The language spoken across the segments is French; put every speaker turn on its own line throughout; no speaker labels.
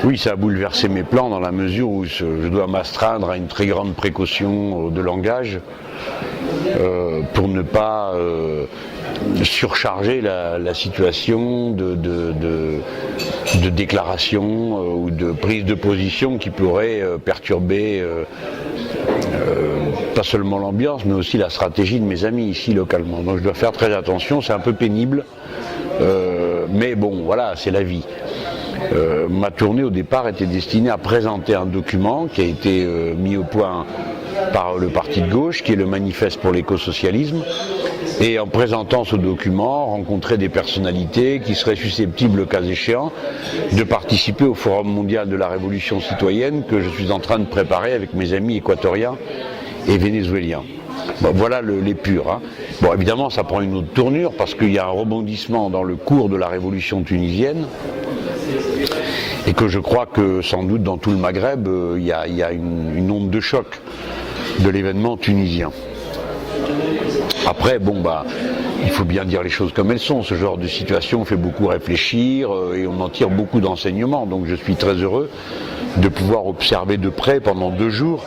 Oui, ça a bouleversé mes plans dans la mesure où je dois m'astreindre à une très grande précaution de langage pour ne pas surcharger la situation de déclarations ou de prise de position qui pourraient perturber pas seulement l'ambiance mais aussi la stratégie de mes amis ici localement. Donc je dois faire très attention, c'est un peu pénible, mais bon voilà, c'est la vie. Ma tournée au départ était destinée à présenter un document qui a été mis au point par le parti de gauche, qui est le Manifeste pour l'écosocialisme, et en présentant ce document, rencontrer des personnalités qui seraient susceptibles, le cas échéant, de participer au Forum mondial de la Révolution citoyenne que je suis en train de préparer avec mes amis équatoriens et vénézuéliens. Bon, voilà les purs. Hein. Bon, évidemment, ça prend une autre tournure parce qu'il y a un rebondissement dans le cours de la révolution tunisienne et que je crois que sans doute dans tout le Maghreb, il y a une onde de choc de l'événement tunisien. Après, bon, il faut bien dire les choses comme elles sont. Ce genre de situation fait beaucoup réfléchir et on en tire beaucoup d'enseignements. Donc je suis très heureux de pouvoir observer de près pendant 2 jours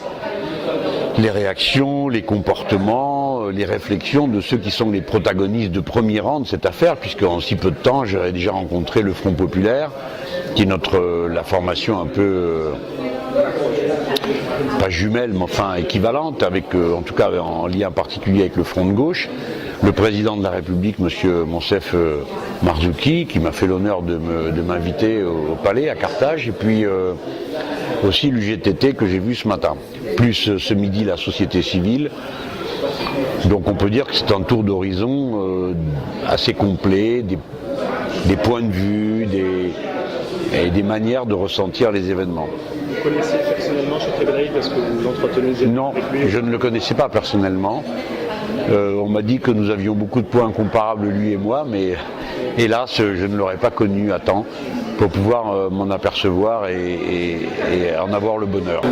les réactions, les comportements, les réflexions de ceux qui sont les protagonistes de premier rang de cette affaire, puisque en si peu de temps, j'aurais déjà rencontré le Front Populaire, qui est la formation un peu, pas jumelle, mais enfin équivalente, avec, en tout cas en lien particulier avec le Front de gauche, le président de la République, M. Monsef Marzouki, qui m'a fait l'honneur de m'inviter au palais à Carthage, et puis aussi l'UGTT que j'ai vu ce matin, plus ce midi la société civile. Donc on peut dire que c'est un tour d'horizon assez complet, des points de vue, et des manières de ressentir les événements.
Vous connaissez personnellement Chokri Belaïd parce que vous entretenez des...
Non, je ne le connaissais pas personnellement. On m'a dit que nous avions beaucoup de points comparables, lui et moi, mais hélas, je ne l'aurais pas connu à temps pour pouvoir m'en apercevoir et en avoir le bonheur.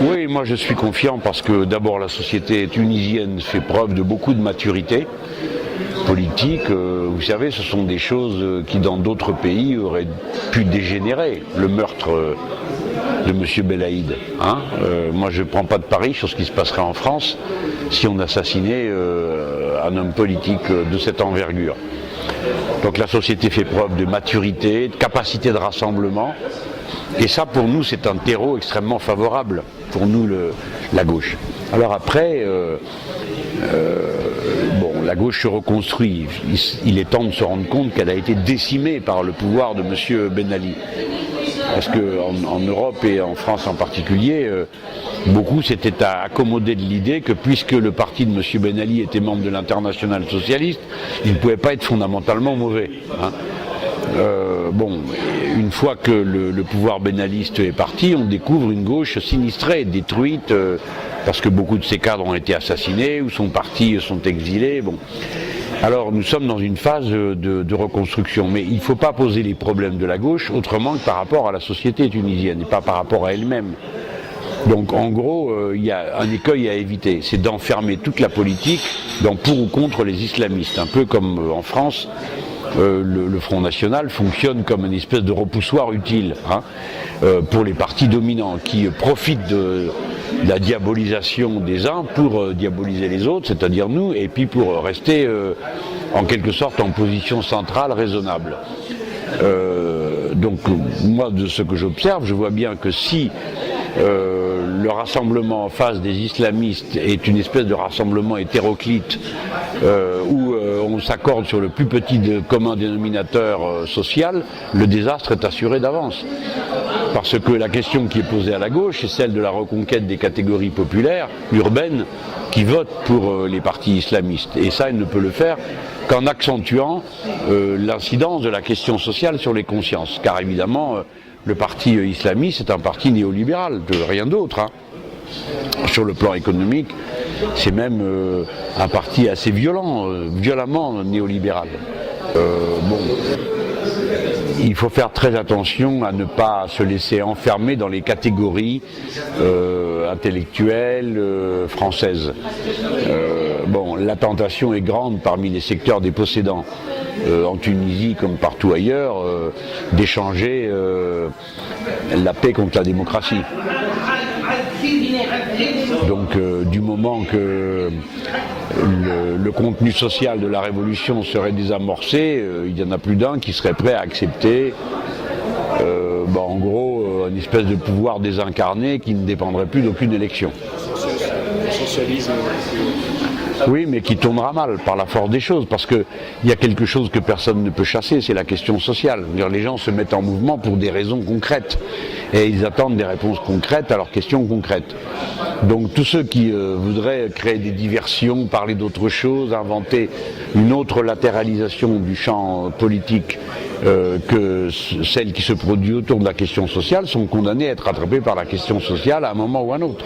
Oui, moi je suis confiant parce que d'abord la société tunisienne fait preuve de beaucoup de maturité politique. Vous savez, ce sont des choses qui dans d'autres pays auraient pu dégénérer. Le meurtre de M. Belaïd. Hein, moi je ne prends pas de pari sur ce qui se passerait en France si on assassinait un homme politique de cette envergure. Donc la société fait preuve de maturité, de capacité de rassemblement, et ça pour nous c'est un terreau extrêmement favorable, pour nous la gauche. Alors après, la gauche se reconstruit, il est temps de se rendre compte qu'elle a été décimée par le pouvoir de M. Ben Ali. Parce qu'en Europe et en France en particulier, beaucoup s'étaient accommodés de l'idée que puisque le parti de M. Ben Ali était membre de l'Internationale socialiste, il ne pouvait pas être fondamentalement mauvais. Hein. Une fois que le pouvoir benaliste est parti, on découvre une gauche sinistrée, détruite, parce que beaucoup de ses cadres ont été assassinés ou son parti sont exilés. Bon. Alors nous sommes dans une phase de reconstruction, mais il ne faut pas poser les problèmes de la gauche autrement que par rapport à la société tunisienne et pas par rapport à elle-même. Donc en gros, il y a un écueil à éviter, c'est d'enfermer toute la politique dans pour ou contre les islamistes, un peu comme en France. Le Front National fonctionne comme une espèce de repoussoir utile pour les partis dominants qui profitent de la diabolisation des uns pour diaboliser les autres, c'est-à-dire nous, et puis pour rester en quelque sorte en position centrale raisonnable. Donc moi, de ce que j'observe, je vois bien que si le rassemblement en face des islamistes est une espèce de rassemblement hétéroclite où on s'accorde sur le plus petit commun dénominateur social, le désastre est assuré d'avance. Parce que la question qui est posée à la gauche est celle de la reconquête des catégories populaires, urbaines, qui votent pour les partis islamistes. Et ça, elle ne peut le faire qu'en accentuant l'incidence de la question sociale sur les consciences. Car évidemment, le parti islamiste est un parti néolibéral, de rien d'autre. Hein. Sur le plan économique, c'est même un parti assez violent, violemment néolibéral. Il faut faire très attention à ne pas se laisser enfermer dans les catégories intellectuelles françaises. la tentation est grande parmi les secteurs dépossédants, en Tunisie comme partout ailleurs, d'échanger la paix contre la démocratie. Donc du moment que le contenu social de la révolution serait désamorcé, il n'y en a plus d'un qui serait prêt à accepter en gros une espèce de pouvoir désincarné qui ne dépendrait plus d'aucune élection.
Le socialisme.
Oui, mais qui tournera mal par la force des choses, parce qu'il y a quelque chose que personne ne peut chasser, c'est la question sociale. Les gens se mettent en mouvement pour des raisons concrètes, et ils attendent des réponses concrètes à leurs questions concrètes. Donc tous ceux qui voudraient créer des diversions, parler d'autre chose, inventer une autre latéralisation du champ politique que celle qui se produit autour de la question sociale, sont condamnés à être rattrapés par la question sociale à un moment ou à un autre.